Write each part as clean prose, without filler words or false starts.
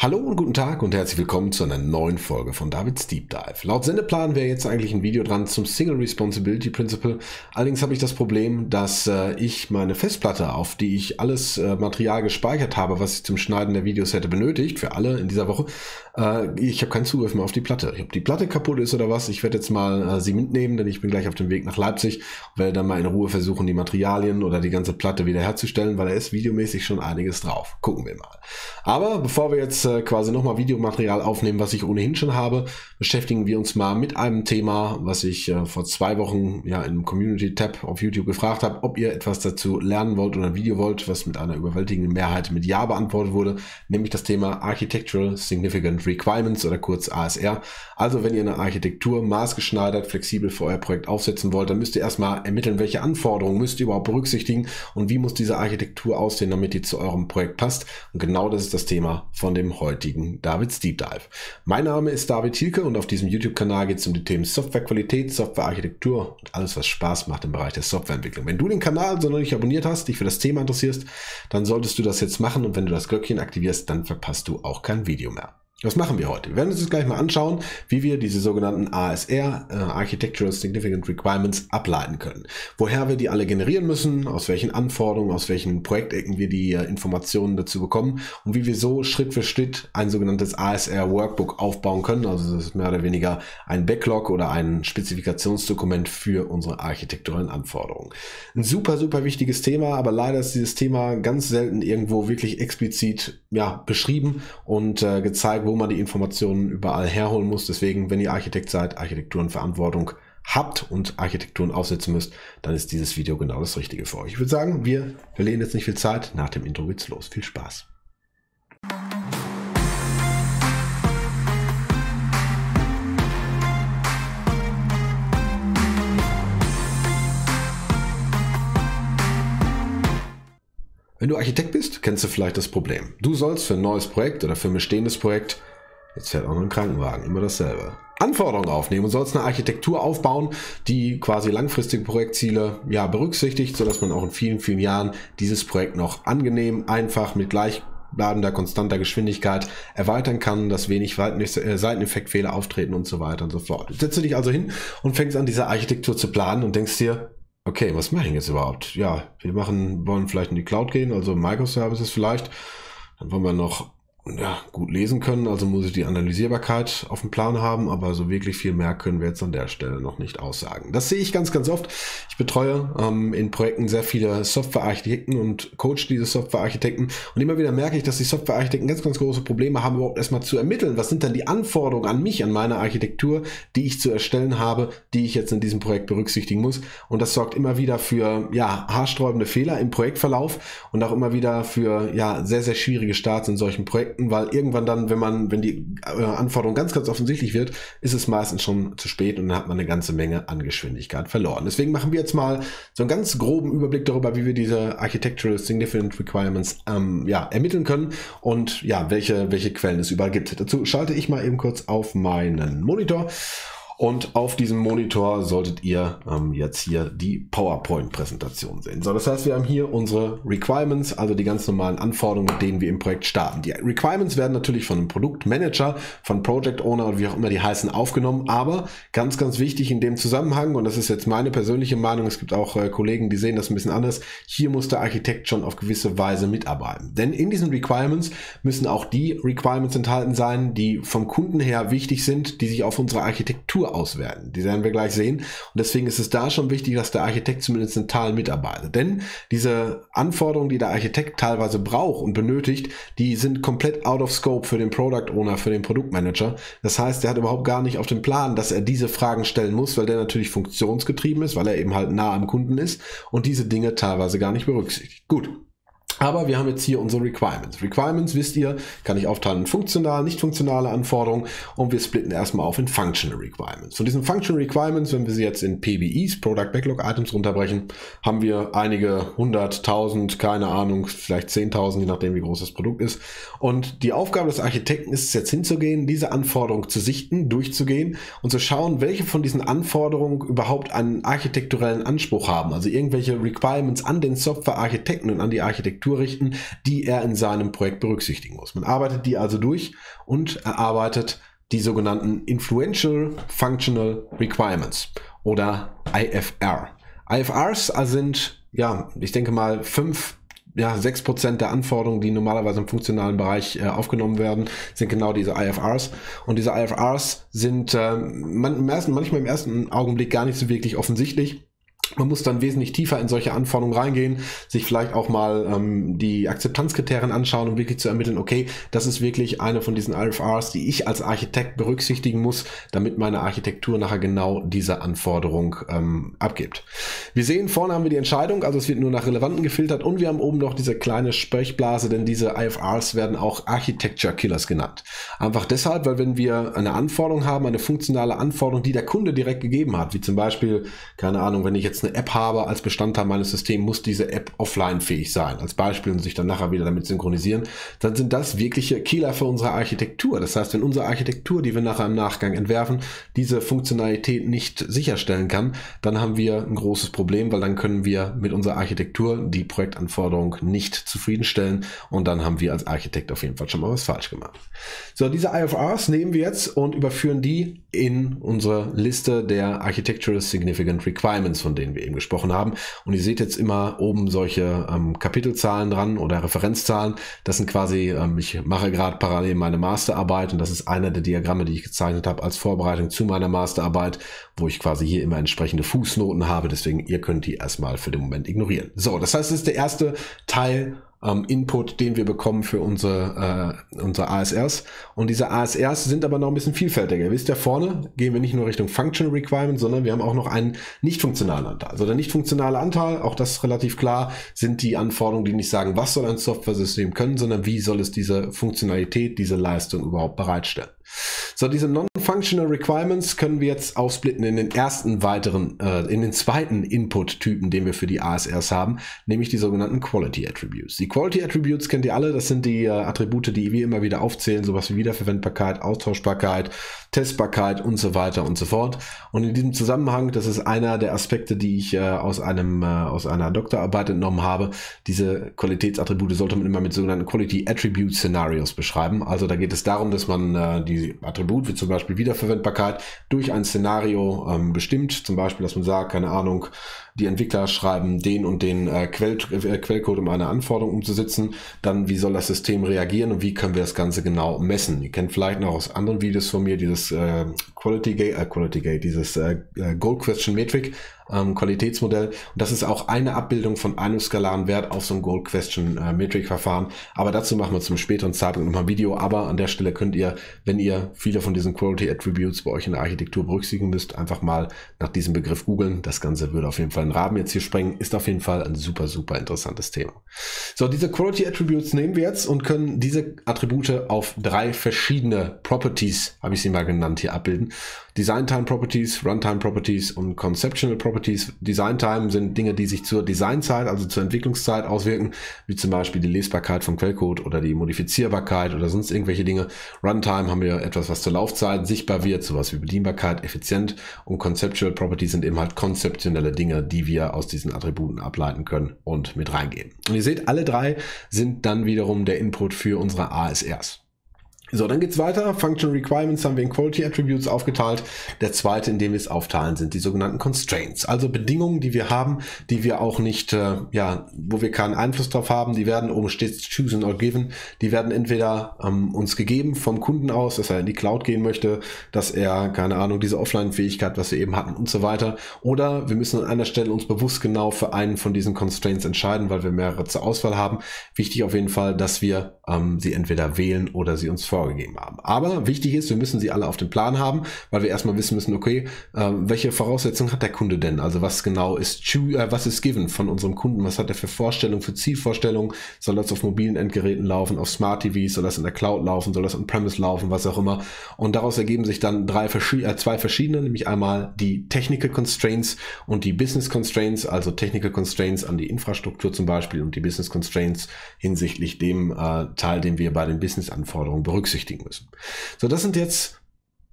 Hallo und guten Tag und herzlich willkommen zu einer neuen Folge von Davids Deep Dive. Laut Sendeplan wäre jetzt eigentlich ein Video dran zum Single Responsibility Principle. Allerdings habe ich das Problem, dass ich meine Festplatte, auf die ich alles Material gespeichert habe, was ich zum Schneiden der Videos hätte benötigt, für alle in dieser Woche, ich habe keinen Zugriff mehr auf die Platte. Ich habe die Platte kaputt ist oder was. Ich werde jetzt mal sie mitnehmen, denn ich bin gleich auf dem Weg nach Leipzig und werde dann mal in Ruhe versuchen, die Materialien oder die ganze Platte wieder herzustellen, weil da ist videomäßig schon einiges drauf. Gucken wir mal. Aber bevor wir jetzt quasi nochmal Videomaterial aufnehmen, was ich ohnehin schon habe, beschäftigen wir uns mal mit einem Thema, was ich vor 2 Wochen ja im Community-Tab auf YouTube gefragt habe, ob ihr etwas dazu lernen wollt oder ein Video wollt, was mit einer überwältigenden Mehrheit mit Ja beantwortet wurde, nämlich das Thema Architectural Significant Requirements oder kurz ASR. Also wenn ihr eine Architektur maßgeschneidert, flexibel für euer Projekt aufsetzen wollt, dann müsst ihr erstmal ermitteln, welche Anforderungen müsst ihr überhaupt berücksichtigen und wie muss diese Architektur aussehen, damit die zu eurem Projekt passt. Und genau das ist das Thema von dem heutigen Davids Deep Dive. Mein Name ist David Thielke und auf diesem YouTube-Kanal geht es um die Themen Softwarequalität, Softwarearchitektur und alles, was Spaß macht im Bereich der Softwareentwicklung. Wenn du den Kanal so noch nicht abonniert hast, dich für das Thema interessierst, dann solltest du das jetzt machen und wenn du das Glöckchen aktivierst, dann verpasst du auch kein Video mehr. Was machen wir heute? Wir werden uns jetzt gleich mal anschauen, wie wir diese sogenannten ASR, Architectural Significant Requirements, ableiten können. Woher wir die alle generieren müssen, aus welchen Anforderungen, aus welchen Projektecken wir die Informationen dazu bekommen und wie wir so Schritt für Schritt ein sogenanntes ASR Workbook aufbauen können. Also das ist mehr oder weniger ein Backlog oder ein Spezifikationsdokument für unsere architekturellen Anforderungen. Ein super, super wichtiges Thema, aber leider ist dieses Thema ganz selten irgendwo wirklich explizit beschrieben und gezeigt, wo man die Informationen überall herholen muss. Deswegen, wenn ihr Architekt seid, Architekturenverantwortung habt und Architekturen aufsetzen müsst, dann ist dieses Video genau das Richtige für euch. Ich würde sagen, wir verlieren jetzt nicht viel Zeit. Nach dem Intro geht's los. Viel Spaß. Wenn du Architekt bist, kennst du vielleicht das Problem. Du sollst für ein neues Projekt oder für ein bestehendes Projekt, jetzt fährt auch noch ein Krankenwagen, immer dasselbe, Anforderungen aufnehmen und sollst eine Architektur aufbauen, die quasi langfristige Projektziele berücksichtigt, sodass man auch in vielen, vielen Jahren dieses Projekt noch angenehm, einfach mit gleichbleibender, konstanter Geschwindigkeit erweitern kann, dass wenig Seiteneffektfehler auftreten und so weiter und so fort. Jetzt setzt du dich also hin und fängst an, diese Architektur zu planen und denkst dir, okay, was mache ich jetzt überhaupt? Ja, wir wollen vielleicht in die Cloud gehen, also Microservices vielleicht. Dann wollen wir noch gut lesen können, also muss ich die Analysierbarkeit auf dem Plan haben, aber so wirklich viel mehr können wir jetzt an der Stelle noch nicht aussagen. Das sehe ich ganz, ganz oft. Ich betreue in Projekten sehr viele Softwarearchitekten und coach diese Softwarearchitekten und immer wieder merke ich, dass die Softwarearchitekten ganz, ganz große Probleme haben, überhaupt erstmal zu ermitteln, was sind denn die Anforderungen an mich, an meine Architektur, die ich zu erstellen habe, die ich jetzt in diesem Projekt berücksichtigen muss, und das sorgt immer wieder für haarsträubende Fehler im Projektverlauf und auch immer wieder für sehr, sehr schwierige Starts in solchen Projekten, weil irgendwann dann, wenn die Anforderung ganz, ganz offensichtlich wird, ist es meistens schon zu spät und dann hat man eine ganze Menge an Geschwindigkeit verloren. Deswegen machen wir jetzt mal so einen ganz groben Überblick darüber, wie wir diese Architectural Significant Requirements ermitteln können und welche Quellen es überall gibt. Dazu schalte ich mal eben kurz auf meinen Monitor. Und auf diesem Monitor solltet ihr jetzt hier die PowerPoint-Präsentation sehen. So, das heißt, wir haben hier unsere Requirements, also die ganz normalen Anforderungen, mit denen wir im Projekt starten. Die Requirements werden natürlich von einem Produktmanager, von Project Owner oder wie auch immer die heißen, aufgenommen. Aber ganz, ganz wichtig in dem Zusammenhang, und das ist jetzt meine persönliche Meinung, es gibt auch Kollegen, die sehen das ein bisschen anders, hier muss der Architekt schon auf gewisse Weise mitarbeiten. Denn in diesen Requirements müssen auch die Requirements enthalten sein, die vom Kunden her wichtig sind, die sich auf unsere Architektur auswerten. Die werden wir gleich sehen. Und deswegen ist es da schon wichtig, dass der Architekt zumindest in Teilen mitarbeitet. Denn diese Anforderungen, die der Architekt teilweise braucht und benötigt, die sind komplett out of scope für den Product Owner, für den Produktmanager. Das heißt, er hat überhaupt gar nicht auf dem Plan, dass er diese Fragen stellen muss, weil der natürlich funktionsgetrieben ist, weil er eben halt nah am Kunden ist und diese Dinge teilweise gar nicht berücksichtigt. Gut. Aber wir haben jetzt hier unsere Requirements. Requirements, wisst ihr, kann ich aufteilen in funktionale, nicht funktionale Anforderungen und wir splitten erstmal auf in Functional Requirements. Von diesen Functional Requirements, wenn wir sie jetzt in PBIs, Product Backlog Items, runterbrechen, haben wir einige 100.000, keine Ahnung, vielleicht 10.000, je nachdem wie groß das Produkt ist. Und die Aufgabe des Architekten ist es jetzt hinzugehen, diese Anforderungen zu sichten, durchzugehen und zu schauen, welche von diesen Anforderungen überhaupt einen architekturellen Anspruch haben. Also irgendwelche Requirements an den Softwarearchitekten und an die Architektur, Architektur richten, die er in seinem Projekt berücksichtigen muss. Man arbeitet die also durch und erarbeitet die sogenannten Influential Functional Requirements oder IFR. IFRs sind, ja, ich denke mal 6% der Anforderungen, die normalerweise im funktionalen Bereich aufgenommen werden, sind genau diese IFRs. Und diese IFRs sind manchmal im ersten Augenblick gar nicht so wirklich offensichtlich. Man muss dann wesentlich tiefer in solche Anforderungen reingehen, sich vielleicht auch mal die Akzeptanzkriterien anschauen, um wirklich zu ermitteln, okay, das ist wirklich eine von diesen IFRs, die ich als Architekt berücksichtigen muss, damit meine Architektur nachher genau diese Anforderung abgibt. Wir sehen, vorne haben wir die Entscheidung, also es wird nur nach Relevanten gefiltert und wir haben oben noch diese kleine Sprechblase, denn diese IFRs werden auch Architecture Killers genannt. Einfach deshalb, weil wenn wir eine Anforderung haben, eine funktionale Anforderung, die der Kunde direkt gegeben hat, wie zum Beispiel, keine Ahnung, wenn ich jetzt eine App habe als Bestandteil meines Systems, muss diese App offline fähig sein, als Beispiel, und sich dann nachher wieder damit synchronisieren, dann sind das wirkliche Killer für unsere Architektur. Das heißt, wenn unsere Architektur, die wir nachher im Nachgang entwerfen, diese Funktionalität nicht sicherstellen kann, dann haben wir ein großes Problem, weil dann können wir mit unserer Architektur die Projektanforderung nicht zufriedenstellen und dann haben wir als Architekt auf jeden Fall schon mal was falsch gemacht. So, diese IFRs nehmen wir jetzt und überführen die in unsere Liste der Architectural Significant Requirements, von denen wir eben gesprochen haben. Und ihr seht jetzt immer oben solche Kapitelzahlen dran oder Referenzzahlen. Das sind quasi, ich mache gerade parallel meine Masterarbeit und das ist einer der Diagramme, die ich gezeichnet habe als Vorbereitung zu meiner Masterarbeit, wo ich quasi hier immer entsprechende Fußnoten habe. Deswegen, ihr könnt die erstmal für den Moment ignorieren. So, das heißt, das ist der erste Teil Input, den wir bekommen für unsere ASRs. Und diese ASRs sind aber noch ein bisschen vielfältiger. Ihr wisst ja, vorne gehen wir nicht nur Richtung Functional Requirement, sondern wir haben auch noch einen nicht funktionalen Anteil. Also der nicht funktionale Anteil, auch das ist relativ klar, sind die Anforderungen, die nicht sagen, was soll ein Software-System können, sondern wie soll es diese Funktionalität, diese Leistung überhaupt bereitstellen. So, diese Non-Functional Requirements können wir jetzt aufsplitten in den in den zweiten Input-Typen, den wir für die ASRs haben, nämlich die sogenannten Quality Attributes. Die Quality Attributes kennt ihr alle, das sind die Attribute, die wir immer wieder aufzählen, sowas wie Wiederverwendbarkeit, Austauschbarkeit, Testbarkeit und so weiter und so fort. Und in diesem Zusammenhang, das ist einer der Aspekte, die ich aus einer Doktorarbeit entnommen habe, diese Qualitätsattribute sollte man immer mit sogenannten Quality Attribute Szenarios beschreiben. Also da geht es darum, dass man die Attribut, wie zum Beispiel Wiederverwendbarkeit, durch ein Szenario bestimmt. Zum Beispiel, dass man sagt, keine Ahnung, die Entwickler schreiben den und den Quellcode, um eine Anforderung umzusetzen. Dann, wie soll das System reagieren und wie können wir das Ganze genau messen? Ihr kennt vielleicht noch aus anderen Videos von mir dieses Quality Gate, dieses Goal Question Metric Qualitätsmodell. Und das ist auch eine Abbildung von einem skalaren Wert auf so ein Goal Question Metric Verfahren. Aber dazu machen wir zum späteren Zeitpunkt nochmal ein Video. Aber an der Stelle könnt ihr, wenn ihr viele von diesen Quality Attributes bei euch in der Architektur berücksichtigen müsst, einfach mal nach diesem Begriff googeln. Das Ganze würde auf jeden Fall den Rahmen jetzt hier sprengen. Ist auf jeden Fall ein super, super interessantes Thema. So, diese Quality Attributes nehmen wir jetzt und können diese Attribute auf 3 verschiedene Properties, habe ich sie mal genannt, hier abbilden. Design Time Properties, Runtime Properties und Conceptual Properties. Design Time sind Dinge, die sich zur Designzeit, also zur Entwicklungszeit auswirken, wie zum Beispiel die Lesbarkeit vom Quellcode oder die Modifizierbarkeit oder sonst irgendwelche Dinge. Runtime haben wir etwas, was zur Laufzeit sichtbar wird, sowas wie Bedienbarkeit, effizient, und Conceptual Properties sind eben halt konzeptionelle Dinge, die wir aus diesen Attributen ableiten können und mit reingeben. Und ihr seht, alle 3 sind dann wiederum der Input für unsere ASRs. So, dann geht's weiter. Functional Requirements haben wir in Quality Attributes aufgeteilt. Der zweite, in dem wir es aufteilen, sind die sogenannten Constraints. Also Bedingungen, die wir haben, die wir auch nicht, wo wir keinen Einfluss drauf haben. Die werden oben steht chosen or given. Die werden entweder uns gegeben vom Kunden aus, dass er in die Cloud gehen möchte, dass er, keine Ahnung, diese Offline-Fähigkeit, was wir eben hatten und so weiter. Oder wir müssen an einer Stelle uns bewusst genau für einen von diesen Constraints entscheiden, weil wir mehrere zur Auswahl haben. Wichtig auf jeden Fall, dass wir sie entweder wählen oder sie uns vorgegeben haben. Aber wichtig ist, wir müssen sie alle auf dem Plan haben, weil wir erstmal wissen müssen, okay, welche Voraussetzungen hat der Kunde denn? Also was genau ist was ist given von unserem Kunden? Was hat er für Vorstellungen, für Zielvorstellungen? Soll das auf mobilen Endgeräten laufen, auf Smart TVs? Soll das in der Cloud laufen? Soll das on-premise laufen? Was auch immer. Und daraus ergeben sich dann zwei verschiedene, nämlich einmal die Technical Constraints und die Business Constraints, also Technical Constraints an die Infrastruktur zum Beispiel und die Business Constraints hinsichtlich dem Teil, den wir bei den Business-Anforderungen berücksichtigen müssen. So, das sind jetzt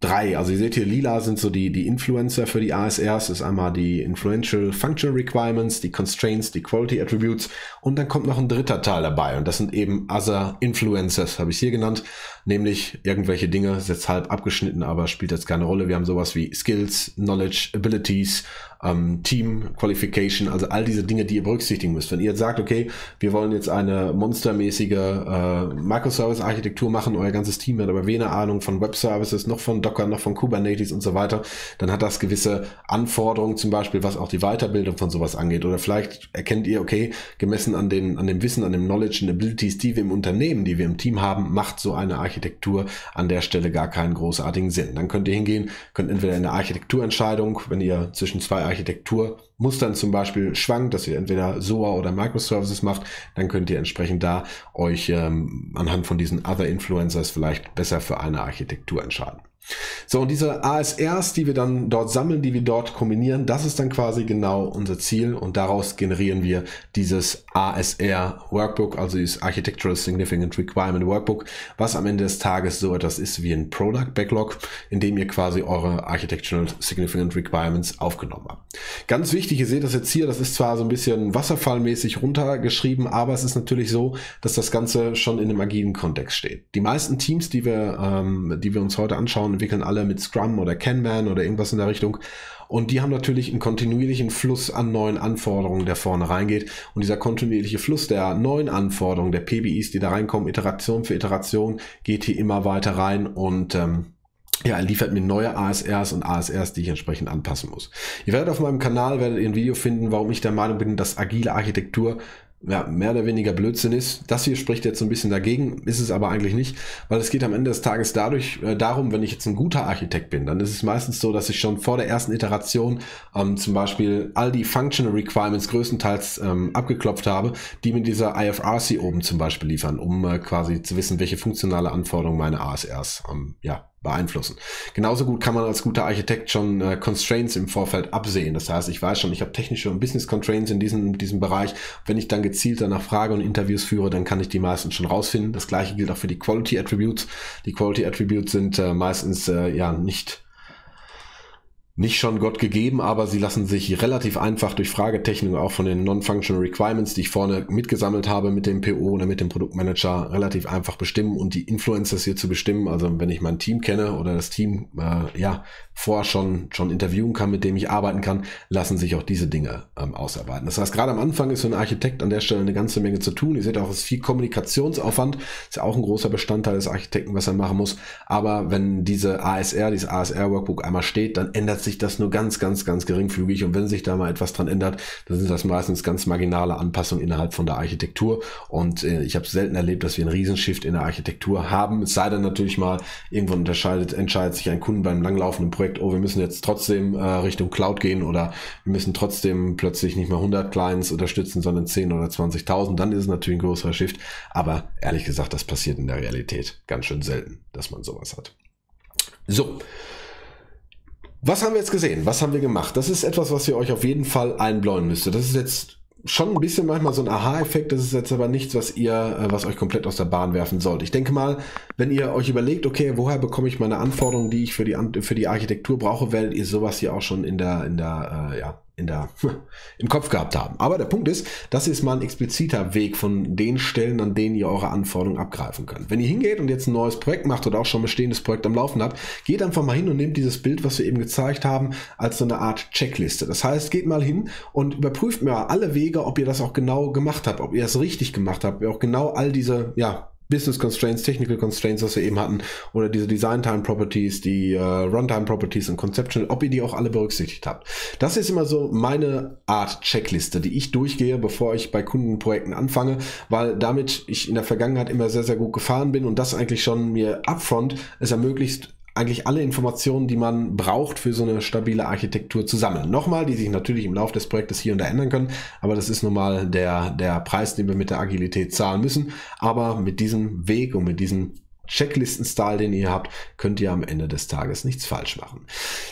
3. Also ihr seht hier, lila sind so die Influencer für die ASRs. Das ist einmal die Influential Functional Requirements, die Constraints, die Quality Attributes und dann kommt noch ein dritter Teil dabei und das sind eben Other Influencers, habe ich hier genannt, nämlich irgendwelche Dinge, ist jetzt halb abgeschnitten, aber spielt jetzt keine Rolle. Wir haben sowas wie Skills, Knowledge, Abilities, Team Qualification, also all diese Dinge, die ihr berücksichtigen müsst. Wenn ihr jetzt sagt, okay, wir wollen jetzt eine monstermäßige Microservice-Architektur machen, euer ganzes Team hat aber wenig Ahnung von Web-Services, noch von Docker, noch von Kubernetes und so weiter, dann hat das gewisse Anforderungen, zum Beispiel was auch die Weiterbildung von sowas angeht. Oder vielleicht erkennt ihr, okay, gemessen an dem Wissen, an dem Knowledge und Abilities, die wir im Unternehmen, die wir im Team haben, macht so eine Architektur an der Stelle gar keinen großartigen Sinn. Dann könnt ihr hingehen, könnt entweder in der Architekturentscheidung, wenn ihr zwischen zwei Architekturmustern zum Beispiel schwankt, dass ihr entweder SOA oder Microservices macht, dann könnt ihr entsprechend da euch anhand von diesen Other Influencers vielleicht besser für eine Architektur entscheiden. So, und diese ASRs, die wir dann dort sammeln, die wir dort kombinieren, das ist dann quasi genau unser Ziel und daraus generieren wir dieses ASR Workbook, also dieses Architectural Significant Requirement Workbook, was am Ende des Tages so etwas ist wie ein Product Backlog, in dem ihr quasi eure Architectural Significant Requirements aufgenommen habt. Ganz wichtig, ihr seht das jetzt hier, das ist zwar so ein bisschen wasserfallmäßig runtergeschrieben, aber es ist natürlich so, dass das Ganze schon in einem agilen Kontext steht. Die meisten Teams, die wir uns heute anschauen, entwickeln alle mit Scrum oder Kanban oder irgendwas in der Richtung. Und die haben natürlich einen kontinuierlichen Fluss an neuen Anforderungen, der vorne reingeht. Und dieser kontinuierliche Fluss der neuen Anforderungen, der PBIs, die da reinkommen, Iteration für Iteration, geht hier immer weiter rein und er liefert mir neue ASRs und ASRs, die ich entsprechend anpassen muss. Ihr werdet auf meinem Kanal ein Video finden, warum ich der Meinung bin, dass agile Architektur mehr oder weniger Blödsinn ist. Das hier spricht jetzt so ein bisschen dagegen, ist es aber eigentlich nicht, weil es geht am Ende des Tages darum, wenn ich jetzt ein guter Architekt bin, dann ist es meistens so, dass ich schon vor der ersten Iteration zum Beispiel all die Functional Requirements größtenteils abgeklopft habe, die mir dieser IFRC oben zum Beispiel liefern, um quasi zu wissen, welche funktionale Anforderungen meine ASRs beeinflussen. Genauso gut kann man als guter Architekt schon Constraints im Vorfeld absehen. Das heißt, ich weiß schon, ich habe technische und Business Constraints in diesem Bereich. Wenn ich dann gezielt danach frage und Interviews führe, dann kann ich die meistens schon rausfinden. Das gleiche gilt auch für die Quality Attributes. Die Quality Attributes sind meistens nicht schon Gott gegeben, aber sie lassen sich relativ einfach durch Fragetechnik auch von den Non-Functional Requirements, die ich vorne mitgesammelt habe mit dem PO oder mit dem Produktmanager, relativ einfach bestimmen und die Influencers hier zu bestimmen. Also wenn ich mein Team kenne oder das Team vorher schon interviewen kann, mit dem ich arbeiten kann, lassen sich auch diese Dinge ausarbeiten. Das heißt, gerade am Anfang ist so ein Architekt an der Stelle eine ganze Menge zu tun. Ihr seht auch, es ist viel Kommunikationsaufwand, ist ja auch ein großer Bestandteil des Architekten, was er machen muss. Aber wenn dieses ASR Workbook einmal steht, dann ändert sich das nur ganz, ganz, ganz geringfügig und wenn sich da mal etwas dran ändert, dann sind das meistens ganz marginale Anpassungen innerhalb von der Architektur und ich habe selten erlebt, dass wir einen Riesenshift in der Architektur haben, es sei denn natürlich mal, irgendwann entscheidet sich ein Kunde beim langlaufenden Projekt, oh, wir müssen jetzt trotzdem Richtung Cloud gehen oder wir müssen trotzdem plötzlich nicht mehr 100 Clients unterstützen, sondern 10 oder 20.000, dann ist es natürlich ein größerer Shift, aber ehrlich gesagt, das passiert in der Realität ganz schön selten, dass man sowas hat. So. Was haben wir jetzt gesehen? Was haben wir gemacht? Das ist etwas, was ihr euch auf jeden Fall einbläuen müsstet. Das ist jetzt schon ein bisschen manchmal so ein Aha-Effekt. Das ist jetzt aber nichts, was euch komplett aus der Bahn werfen sollte. Ich denke mal, wenn ihr euch überlegt, okay, woher bekomme ich meine Anforderungen, die ich für die Architektur brauche, werdet ihr sowas hier auch schon im Kopf gehabt haben. Aber der Punkt ist, das ist mal ein expliziter Weg von den Stellen, an denen ihr eure Anforderungen abgreifen könnt. Wenn ihr hingeht und jetzt ein neues Projekt macht oder auch schon ein bestehendes Projekt am Laufen habt, geht einfach mal hin und nehmt dieses Bild, was wir eben gezeigt haben, als so eine Art Checkliste. Das heißt, geht mal hin und überprüft mir alle Wege, ob ihr das auch genau gemacht habt, ob ihr es richtig gemacht habt, ob ihr auch genau all diese, Business Constraints, Technical Constraints, was wir eben hatten, oder diese Design Time Properties, die Runtime Properties und Conceptual, ob ihr die auch alle berücksichtigt habt. Das ist immer so meine Art Checkliste, die ich durchgehe, bevor ich bei Kundenprojekten anfange, weil damit ich in der Vergangenheit immer sehr, sehr gut gefahren bin und das eigentlich schon mir upfront es ermöglicht, eigentlich alle Informationen, die man braucht für so eine stabile Architektur zu sammeln. Nochmal, die sich natürlich im Laufe des Projektes hier und da ändern können, aber das ist nun mal der Preis, den wir mit der Agilität zahlen müssen. Aber mit diesem Weg und mit diesen Checklisten-Style, den ihr habt, könnt ihr am Ende des Tages nichts falsch machen.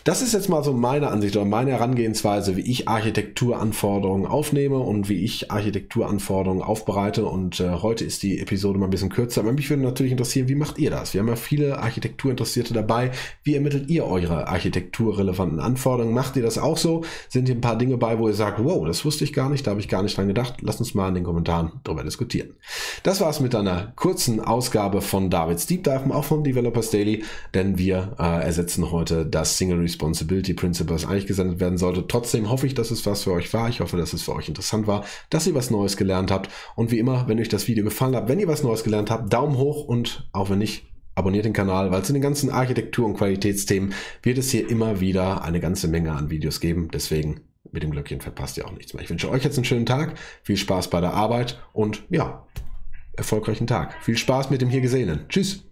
Das ist jetzt mal so meine Ansicht oder meine Herangehensweise, wie ich Architekturanforderungen aufnehme und wie ich Architekturanforderungen aufbereite. Und heute ist die Episode mal ein bisschen kürzer, aber mich würde natürlich interessieren, wie macht ihr das? Wir haben ja viele Architekturinteressierte dabei. Wie ermittelt ihr eure architekturrelevanten Anforderungen? Macht ihr das auch so? Sind hier ein paar Dinge bei, wo ihr sagt, wow, das wusste ich gar nicht, da habe ich gar nicht dran gedacht. Lasst uns mal in den Kommentaren darüber diskutieren. Das war's mit einer kurzen Ausgabe von Davids Deep Dive, auch vom Developers Daily, denn wir ersetzen heute das Single Responsibility Principle, das eigentlich gesendet werden sollte. Trotzdem hoffe ich, dass es was für euch war. Ich hoffe, dass es für euch interessant war, dass ihr was Neues gelernt habt. Und wie immer, wenn euch das Video gefallen hat, wenn ihr was Neues gelernt habt, Daumen hoch und auch wenn nicht, abonniert den Kanal, weil zu den ganzen Architektur- und Qualitätsthemen wird es hier immer wieder eine ganze Menge an Videos geben. Deswegen mit dem Glöckchen verpasst ihr auch nichts mehr. Ich wünsche euch jetzt einen schönen Tag, viel Spaß bei der Arbeit und ja, erfolgreichen Tag. Viel Spaß mit dem hier Gesehenen. Tschüss!